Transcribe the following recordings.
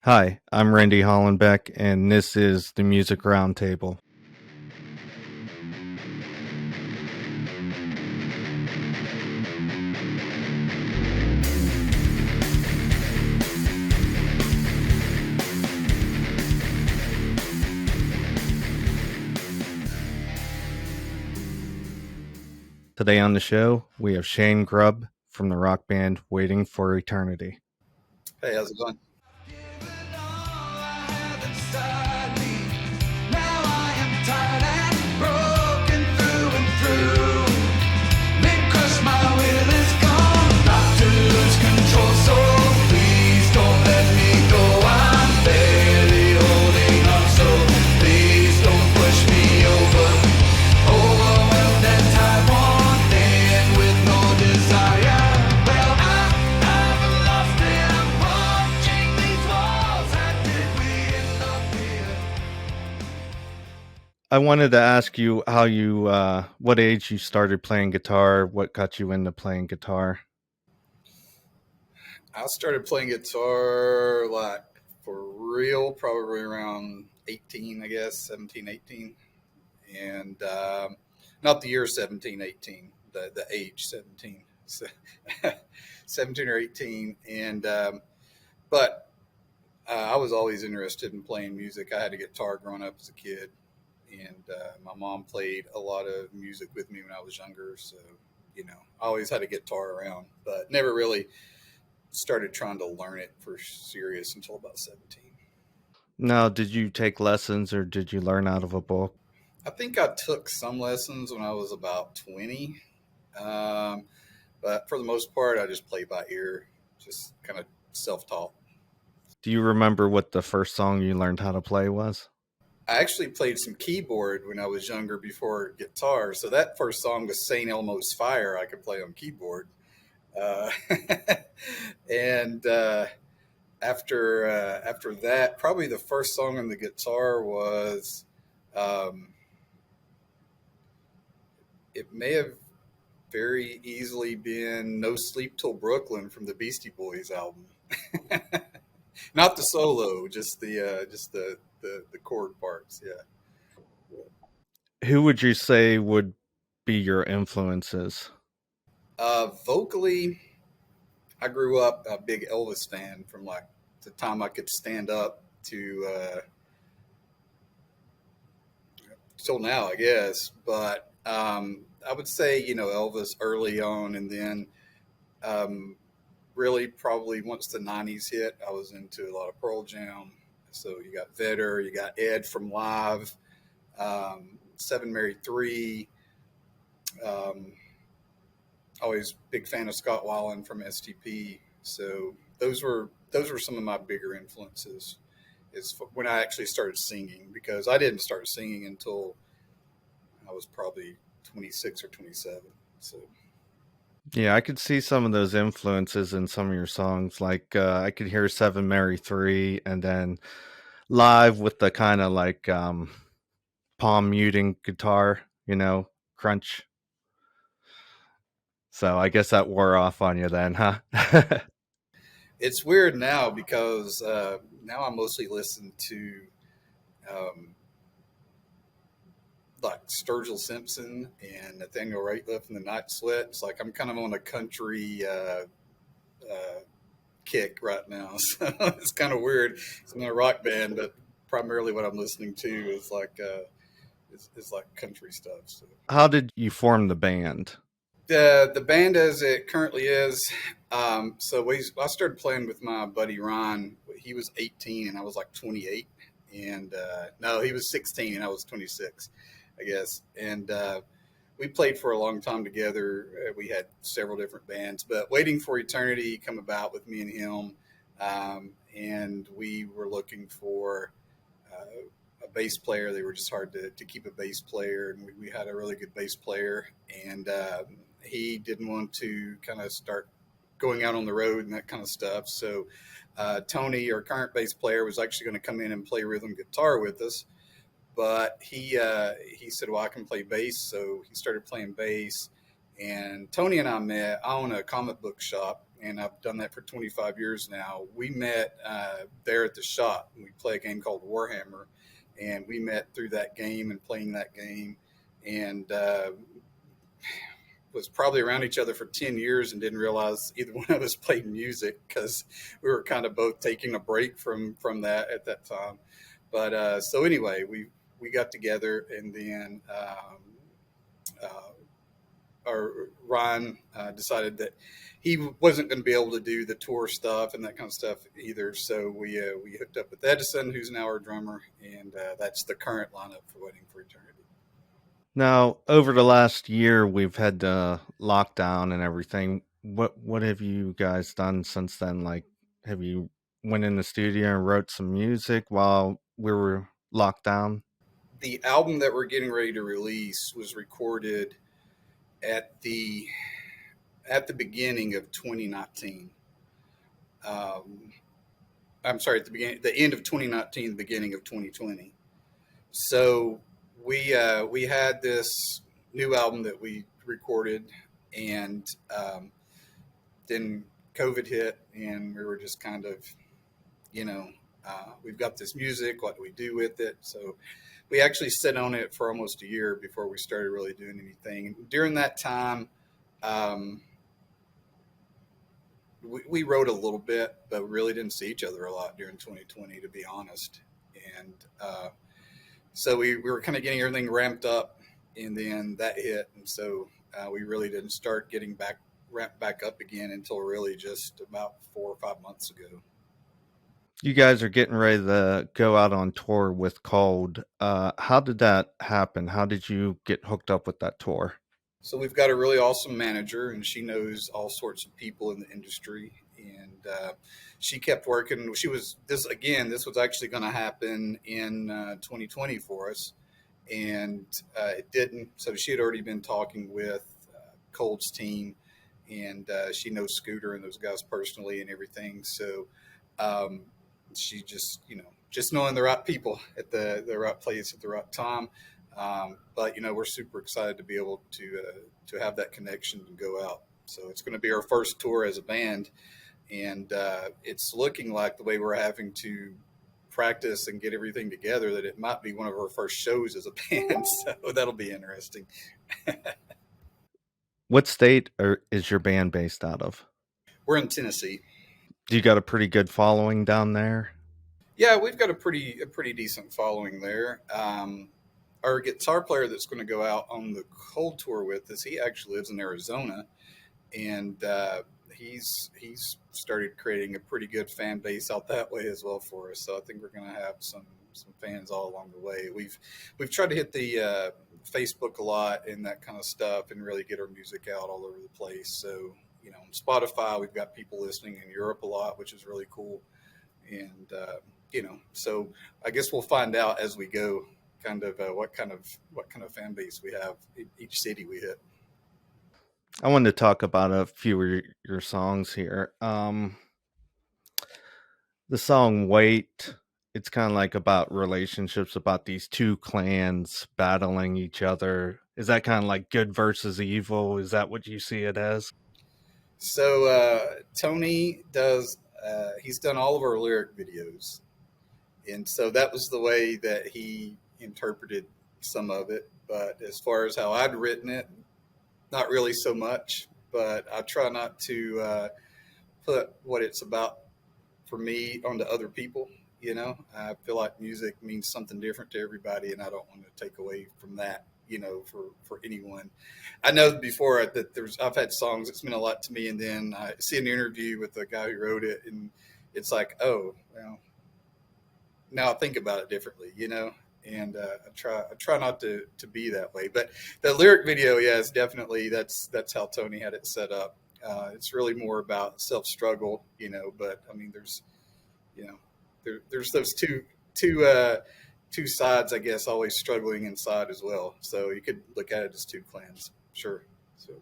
Hi, I'm Randy Hollenbeck, and this is the Music Roundtable. Today on the show, we have Shane Grubb from the rock band Waiting for Eternity. Hey, how's it going? I wanted to ask you what age you started playing guitar, what got you into playing guitar? I started playing guitar like for real probably around 18, I guess, 17, 18. And not the year 17, 18, the age 17. So 17 or 18. And but I was always interested in playing music. I had a guitar growing up as a kid. And my mom played a lot of music with me when I was younger. So, I always had a guitar around, but never really started trying to learn it for serious until about 17. Now, did you take lessons or did you learn out of a book? I think I took some lessons when I was about 20. Um, but for the most part, I just played by ear, just kind of self-taught. Do you remember what the first song you learned how to play was? I actually played some keyboard when I was younger before guitar. So that first song was St. Elmo's Fire. I could play on keyboard. Uh, and after that, probably the first song on the guitar was it may have very easily been "No Sleep Till Brooklyn" from the Beastie Boys album. Not the solo, just the chord parts. Yeah. Who would you say would be your influences? Vocally, I grew up a big Elvis fan from like the time I could stand up to till now, I guess. But I would say Elvis early on, and then um, really probably once the '90s hit, I was into a lot of Pearl Jam. So you got Vedder, you got Ed from Live, Seven Mary Three. Um, Always big fan of Scott Weiland from STP. So those were some of my bigger influences. Is when I actually started singing, because I didn't start singing until I was probably 26 or 27. So Yeah, I could see some of those influences in some of your songs. Like I could hear Seven Mary Three, and then live with the kind of like palm muting guitar, crunch. So I guess that wore off on you then, huh? it's weird now because now I mostly listen to um, like Sturgill Simpson and Nathaniel Rateliff and the Night Sweat. It's like I'm kind of on a country kick right now. So it's kind of weird. It's in a rock band, but primarily what I'm listening to is like is like country stuff. So How did you form the band? the band as it currently is. I started playing with my buddy Ron. He was 18 and I was like 28, and no, he was 16 and I was 26, I guess. And we played for a long time together. We had several different bands, but Waiting for Eternity come about with me and him, and we were looking for a bass player. They were just hard to keep a bass player, and we had a really good bass player, and he didn't want to kind of start going out on the road and that kind of stuff. So Tony, our current bass player, was actually going to come in and play rhythm guitar with us, but he said, "Well, I can play bass," so he started playing bass. And Tony and I met. I own a comic book shop and I've done that for 25 years now. We met there at the shop. We play a game called Warhammer, and we met through that game and playing that game, and was probably around each other for 10 years and didn't realize either one of us played music because we were kind of both taking a break from that at that time. But so anyway, we got together, and then uh, our Ryan decided that he wasn't going to be able to do the tour stuff and that kind of stuff either. So we hooked up with Edison, who's now our drummer, and that's the current lineup for Waiting for Eternity. Now, over the last year, we've had lockdown and everything. What have you guys done since then? Like, have you went in the studio and wrote some music while we were locked down? The album that we're getting ready to release was recorded at the beginning of 2019. Um, I'm sorry, at the end of 2019, the beginning of 2020. So we had this new album that we recorded, and then COVID hit, and we were just kind of, you know, we've got this music. What do we do with it? So we actually sat on it for almost a year before we started really doing anything. And during that time, um, we wrote a little bit, but really didn't see each other a lot during 2020, to be honest. And so we were kind of getting everything ramped up, and then that hit, and so we really didn't start getting ramped back up again until really just about 4 or 5 months ago. You guys are getting ready to go out on tour with Cold. How did that happen? How did you get hooked up with that tour? So we've got a really awesome manager, and she knows all sorts of people in the industry. And she kept working. She was this again. This was actually going to happen in 2020 for us, and it didn't. So she had already been talking with Cold's team, and she knows Scooter and those guys personally and everything. So um, she just, just knowing the right people at the right place at the right time. But we're super excited to be able to have that connection and go out. So it's going to be our first tour as a band, and it's looking like the way we're having to practice and get everything together that it might be one of our first shows as a band. So that'll be interesting. What state is your band based out of? We're in Tennessee. Do you got a pretty good following down there? Yeah, we've got a pretty decent following there. Our guitar player that's going to go out on the Cold tour with us, he actually lives in Arizona, and he's started creating a pretty good fan base out that way as well for us. So I think we're going to have some fans all along the way. We've tried to hit the Facebook a lot and that kind of stuff, and really get our music out all over the place. So on Spotify, we've got people listening in Europe a lot, which is really cool. And so I guess we'll find out as we go, kind of what kind of fan base we have in each city we hit. I wanted to talk about a few of your songs here. The song "Wait," it's kind of like about relationships, about these two clans battling each other. Is that kind of like good versus evil? Is that what you see it as? So Tony does. He's done all of our lyric videos, and so that was the way that he interpreted some of it. But as far as how I'd written it, not really so much. But I try not to put what it's about for me onto other people. I feel like music means something different to everybody, and I don't want to take away from that. For anyone. I know before that I've had songs that's meant a lot to me, and then I see an interview with the guy who wrote it, and it's like, oh, well, now I think about it differently. And I try not to be that way. But the lyric video, yeah, is definitely that's how Tony had it set up. It's really more about self struggle, But I mean, you know, there's those two sides, I guess, always struggling inside as well. So you could look at it as two clans, sure. So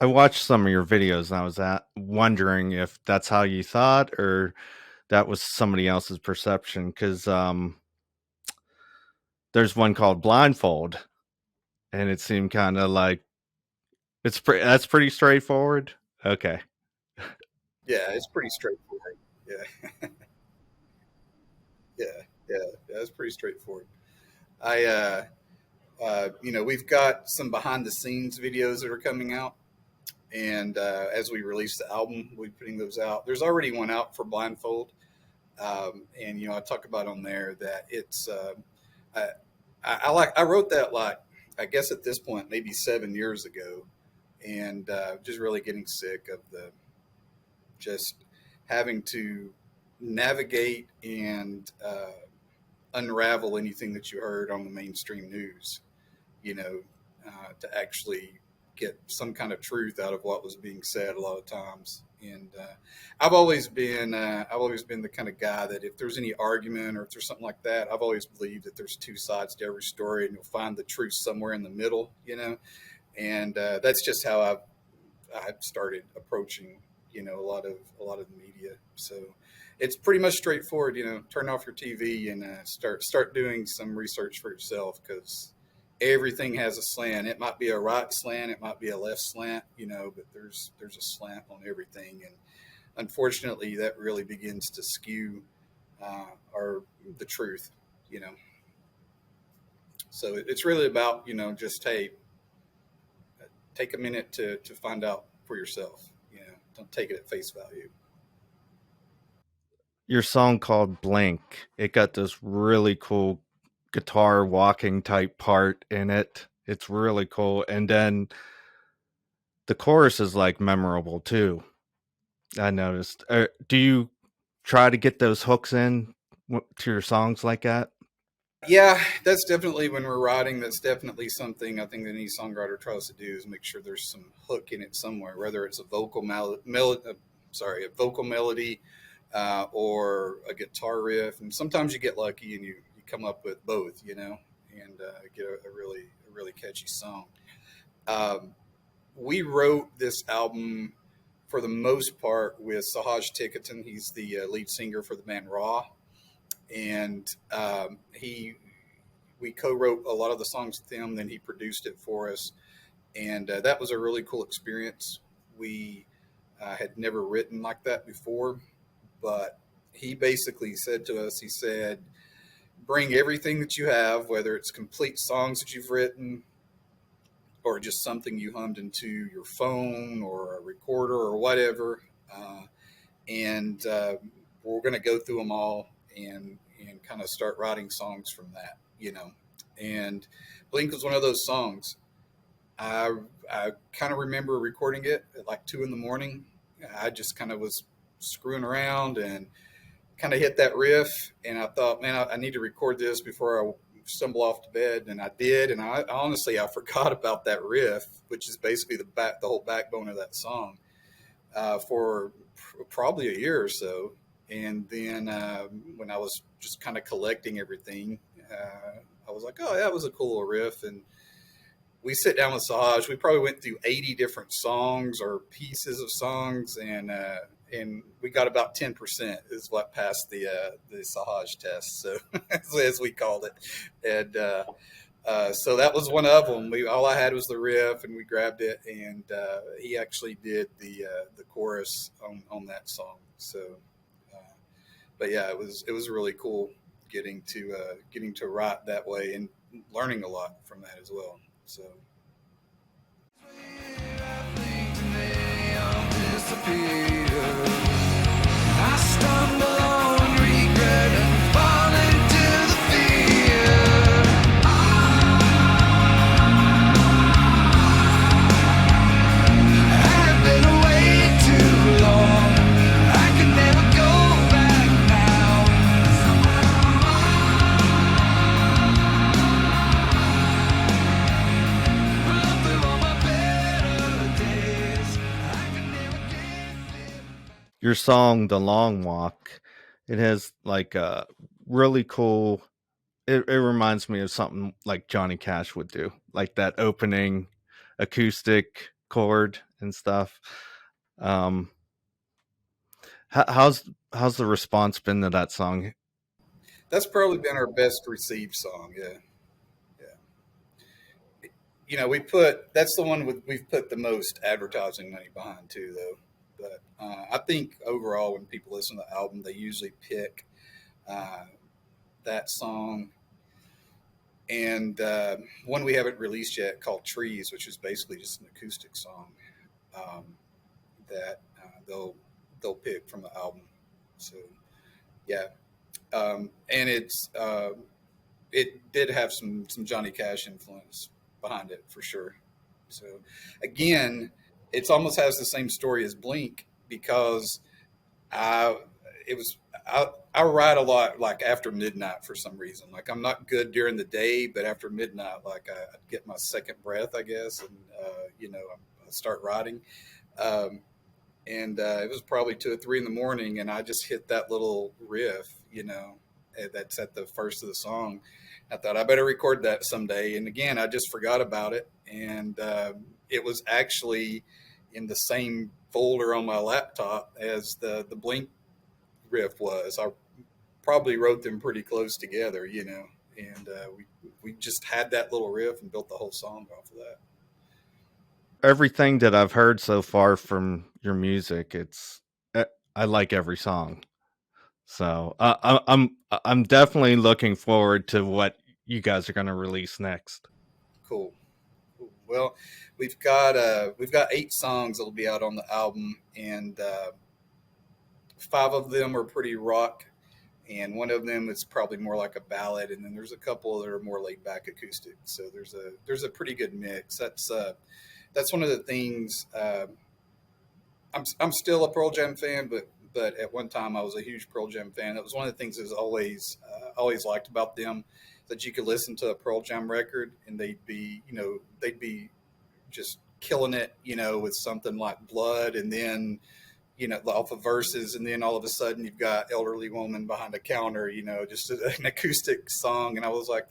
I watched some of your videos and I was wondering if that's how you thought or that was somebody else's perception. Because there's one called Blindfold, and it seemed kind of like that's pretty straightforward. Okay. Yeah, it's pretty straightforward. Yeah, yeah, yeah. It's pretty straightforward. I, we've got some behind the scenes videos that are coming out, and as we release the album, we're putting those out. There's already one out for Blindfold, and I talk about on there that it's. I, I wrote that like I guess at this point maybe 7 years ago, and just really getting sick of the just having to navigate and unravel anything that you heard on the mainstream news, you know, to actually get some kind of truth out of what was being said a lot of times. And I've always been the kind of guy that if there's any argument or if there's something like that, I've always believed that there's two sides to every story, and you'll find the truth somewhere in the middle, And that's just how I've started approaching, a lot of the media. So it's pretty much straightforward. Turn off your TV and start doing some research for yourself, because everything has a slant. It might be a right slant, it might be a left slant, but there's a slant on everything, and unfortunately, that really begins to skew or the truth. You know, so it's really about just hey, take a minute to find out for yourself. Don't take it at face value. Your song called Blink, it got this really cool guitar walking type part in it. It's really cool. And then the chorus is like memorable too. I noticed. Do you try to get those hooks in to your songs like that? Yeah, that's definitely when we're writing. That's definitely something I think that any songwriter tries to do is make sure there's some hook in it somewhere, whether it's a a vocal melody, or a guitar riff. And sometimes you get lucky and you come up with both, and get a really catchy song. Um, we wrote this album for the most part with Sahaja. He's the lead singer for the band Raw, and he we co-wrote a lot of the songs with him. Then he produced it for us, and that was a really cool experience. We had never written like that before, but he basically said to us, he said, "Bring everything that you have, whether it's complete songs that you've written, or just something you hummed into your phone or a recorder or whatever, and we're going to go through them all and kind of start writing songs from that, And Blink was one of those songs. I I kind of remember recording it at like 2 in the morning. I just kind of was screwing around and kind of hit that riff, and I thought, man, I need to record this before I stumble off to bed, and I did. And I honestly I forgot about that riff, which is basically the whole backbone of that song, for probably a year or so. And then when I was just kind of collecting everything, I was like, oh, that was a cool little riff. And we sit down with Sahaj. We probably went through 80 different songs or pieces of songs, and we got about 10% is what passed the Sahaj test, so as we called it. And so that was one of them. All I had was the riff, and we grabbed it, and he actually did the chorus on that song. So, uh, but yeah, it was really cool getting to write that way and learning a lot from that as well. So. I stumble on regret and fall into the fear. I've been away too long. I can never go back now. Through all my better days, I can never get there. Your song "The Long Walk," it has like a really cool, it reminds me of something like Johnny Cash would do, like that opening acoustic chord and stuff. um how's the response been to that song? That's probably been our best received song. Yeah, yeah. We put that's the one we've put the most advertising money behind too, though. But I think overall, when people listen to the album, they usually pick uh, that song and one we haven't released yet called Trees, which is basically just an acoustic song um, that they'll pick from the album. So yeah, and it did have some Johnny Cash influence behind it for sure. So again, it's almost has the same story as Blink because I it was I write a lot like after midnight for some reason. Like I'm not good during the day, but after midnight, like I get my second breath, I guess, and I start writing. Um, and it was probably 2 or 3 in the morning, and I just hit that little riff, that's at the first of the song. I thought I better record that someday, and again, I just forgot about it, and it was actually in the same folder on my laptop as the Blink riff was. I probably wrote them pretty close together, and we just had that little riff and built the whole song off of that. Everything that I've heard so far from your music, eh, I like every song. So I'm definitely looking forward to what you guys are going to release next. Cool. Cool. Well, we've got 8 songs that'll be out on the album, and 5 of them are pretty rock, and one of them is probably more like a ballad, and then there's a couple that are more laid back acoustic. So there's a pretty good mix. That's one of the things. I'm still a Pearl Jam fan, but at one time I was a huge Pearl Jam fan. That was one of the things that was always liked about them, that you could listen to a Pearl Jam record and they'd be just killing it, with something like Blood, and then off of Verses, and then all of a sudden you've got Elderly Woman behind a counter, just an acoustic song. And I was like,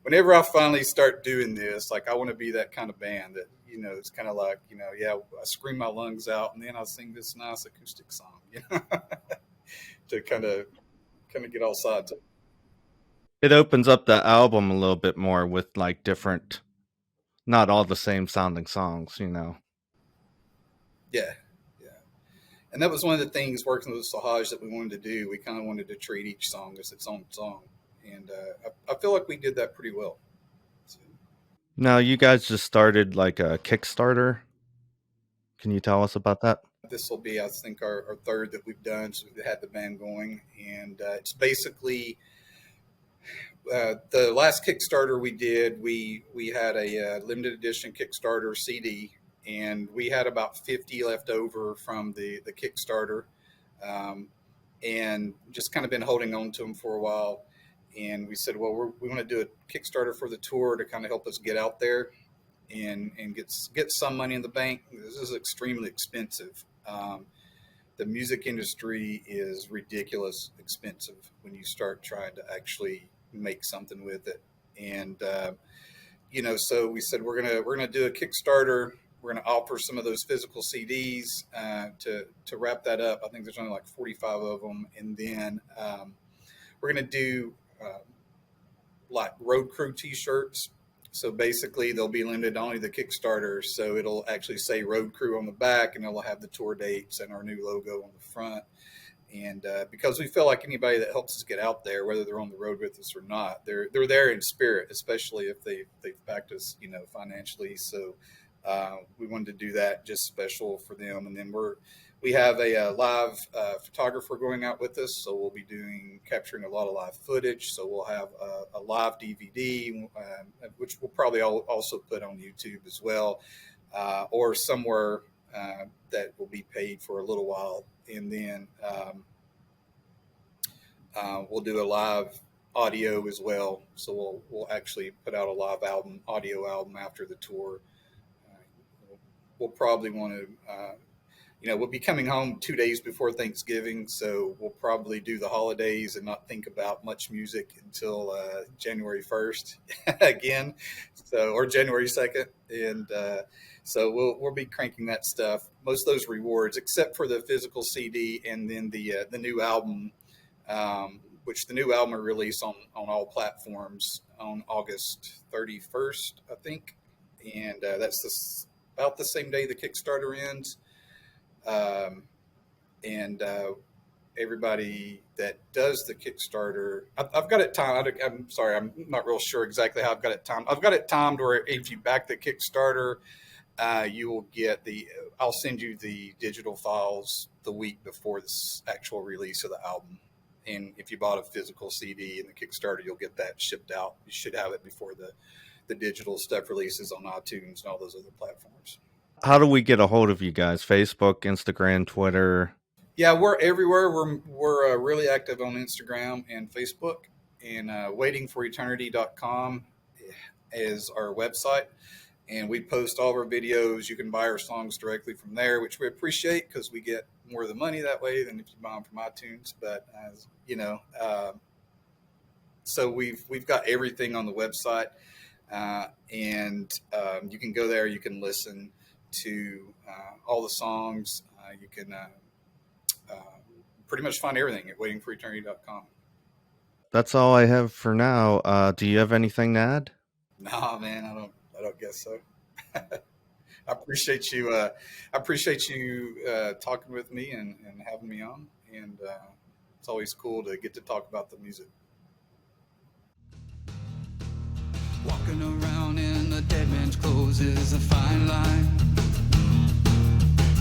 whenever I finally start doing this, like I want to be that kind of band that, it's kind of like, yeah, I scream my lungs out and then I sing this nice acoustic song, to kind of get all sides of it. It opens up the album a little bit more with like different, not all the same sounding songs. Yeah. Yeah. And that was one of the things working with Sahaj that we wanted to do. We kind of wanted to treat each song as its own song. And I feel like we did that pretty well. So, Now, you guys just started like a Kickstarter. Can you tell us about that? this will be, I think, our third that we've done. So we've had the band going. And it's basically the last Kickstarter we did, we had a limited edition Kickstarter CD, and we had about 50 left over from the Kickstarter, um, and just kind of been holding on to them for a while. And we said, well, we want to do a Kickstarter for the tour to kind of help us get out there and get some money in the bank. This is extremely expensive. The music industry is ridiculous expensive when you start trying to actually make something with it. And so we said we're gonna do a Kickstarter. We're gonna offer some of those physical CDs to wrap that up. I think there's only like 45 of them, and then we're gonna do like road crew T-shirts. So basically, they'll be limited only to the Kickstarter. So it'll actually say Road Crew on the back, and it'll have the tour dates and our new logo on the front. And because we feel like anybody that helps us get out there, whether they're on the road with us or not, they're there in spirit, especially if they've backed us, financially. So we wanted to do that just special for them. And then we have a live photographer going out with us, so we'll be capturing a lot of live footage. So we'll have a live DVD, which we'll probably also put on YouTube as well, or somewhere that will be paid for a little while. And then we'll do a live audio as well. So we'll actually put out a live audio album after the tour. We'll probably want to. We'll be coming home 2 days before Thanksgiving, so we'll probably do the holidays and not think about much music until January 1st again, or January 2nd, and so we'll be cranking that stuff. Most of those rewards, except for the physical CD, and then the new album, which the new album will release on all platforms on August 31st, I think, and that's about the same day the Kickstarter ends. Um, and everybody that does the Kickstarter, I've got it timed. I'm sorry, I'm not real sure exactly how I've got it timed. I've got it timed where if you back the Kickstarter, you will get I'll send you the digital files the week before this actual release of the album. And if you bought a physical CD in the Kickstarter, you'll get that shipped out. You should have it before the digital stuff releases on iTunes and all those other platforms. How do we get a hold of you guys? Facebook, Instagram, Twitter? Yeah, we're everywhere. We're really active on Instagram and Facebook, and waitingforeternity.com is our website. And we post all of our videos. You can buy our songs directly from there, which we appreciate because we get more of the money that way than if you buy them from iTunes. But as you know, so we've got everything on the website, and you can go there. You can listen to all the songs. You can pretty much find everything at waitingforeternity.com. That's all I have for now. Do you have anything to add? Nah, man, I don't guess so. I appreciate you. I appreciate you talking with me and having me on. And it's always cool to get to talk about the music. Walking around in the dead man's clothes is a fine line.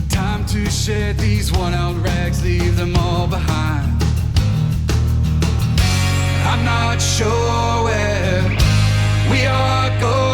Time to shed these worn-out rags, leave them all behind. I'm not sure where we are going.